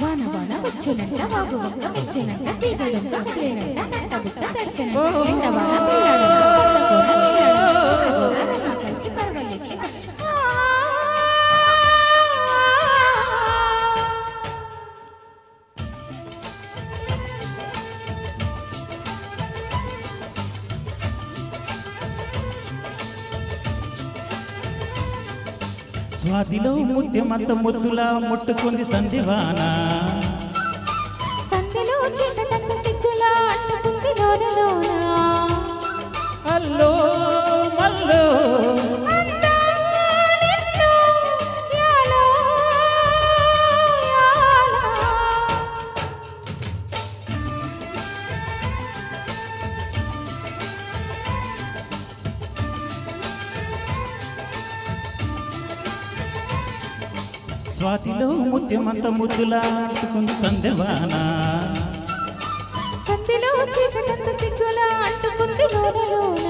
వాన వాన వచ్చేనంట వాగు వంక మెచ్చేనంట తీగడంక కదిలేనంట కట్ట బుట్ట తెరిసేనంట ఎండవాన పిల్లాడంక కొత్త కోన నీలాడంక కృష్ణ గోదావరమ్మ కలిసి పర్వల్లెక్కి స్వాతిలో ముత్యమంత ముద్దులా ముట్టుకుంది సంధివాన సంధిలో చీకటంత సిగ్గులా అంటుకుంది లోన అల్లో మల్లో స్వాతిలో ముత్యమంత ముద్దులా అంటుకుంది సంధ్యవాన సంధిలో చీకటంత సిగ్గులా అంటుకుంది లోన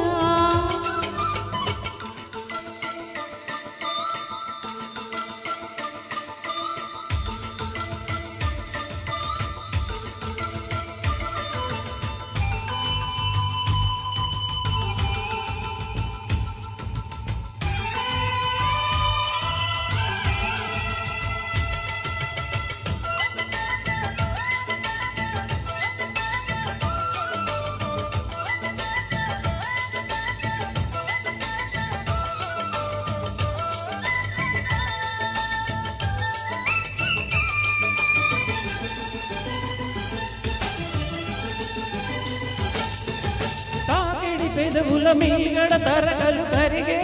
పెదవుల మీగడ తరగలు కరిగే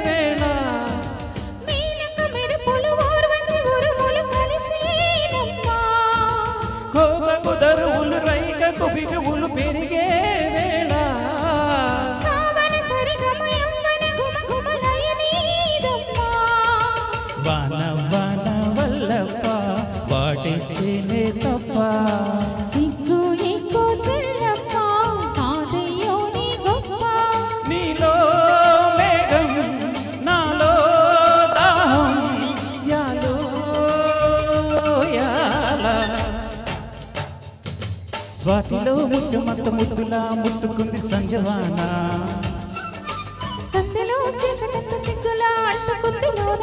వేళ మీనక మెరుపులు ఊర్వశి ఉరుములు కలిసేనమ్మా కోపకు దరువులు రైకకు బిగువులు పెరిగే వేళ శ్రావణ సరిగమయమ్మన ఘుమఘుమలయనీదమ్మా వాన వాన వల్లప్ప వాటిస్తేనే తప్ప సిగ్గు ఎక్కు చెల్లప్ప కాదయ్యో నీ గొప్ప నీలో మేఘం నాలో దాహం యాలో యాల స్వాతిలో ముత్యమంత ముద్దులా ముట్టుకుంది సంజవాన సంధిలో చీకటంత సిగ్గులా అంటుకుంది లోన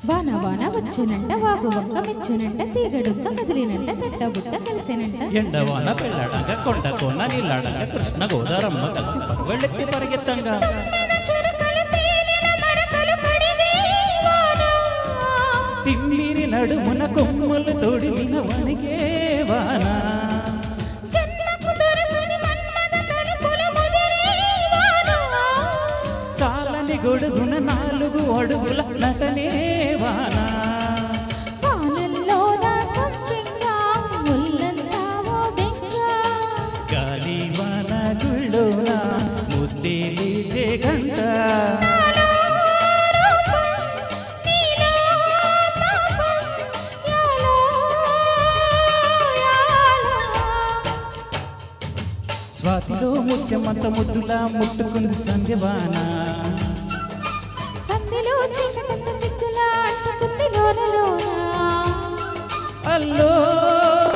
వాన వాన వచ్చేనంట వాగు వంక మెచ్చేనంట తీగడుక్క కదిలినంట తట్ట బుట్ట కలిసేనంట ఎండవాన పెళ్ళాడంగా కొండ కోన నీళ్ళాడంగా కృష్ణ గోదావరమ్మ కలిసి పరువెళ్ళెత్తి పరిగెత్తంగా తిమ్మిరి నడుమున కొమ్మలు తోడిన వనికే వాన చాలని గొడుగున 4 అడుగుల నటనే వాన గాలి వాన గుళ్ళోన ముద్దే లేచే గంట స్వాతిలో ముత్యమంత ముద్దులా ముట్టుకుంది సంధ్యవాన సంధిలో చీకటంత సిగ్గులా అంటుకుంది లోన అల్లో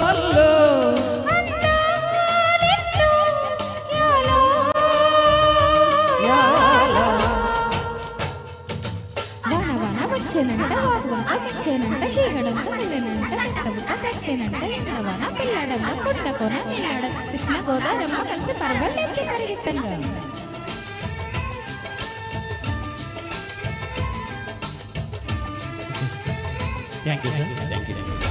అల్లో వచ్చేనంట వాగు వంక మెచ్చేనంట తీగడంక కదిలేనంట కట్టబుట్ట తెరిసేనంట ఎండవాన పిల్లాడంగా పుట్ట కోన నీలాడ కృష్ణ గోదావరమ్మ కలిసి పర్వల్లెత్తి పరిగెత్తంగా thank you sir thank you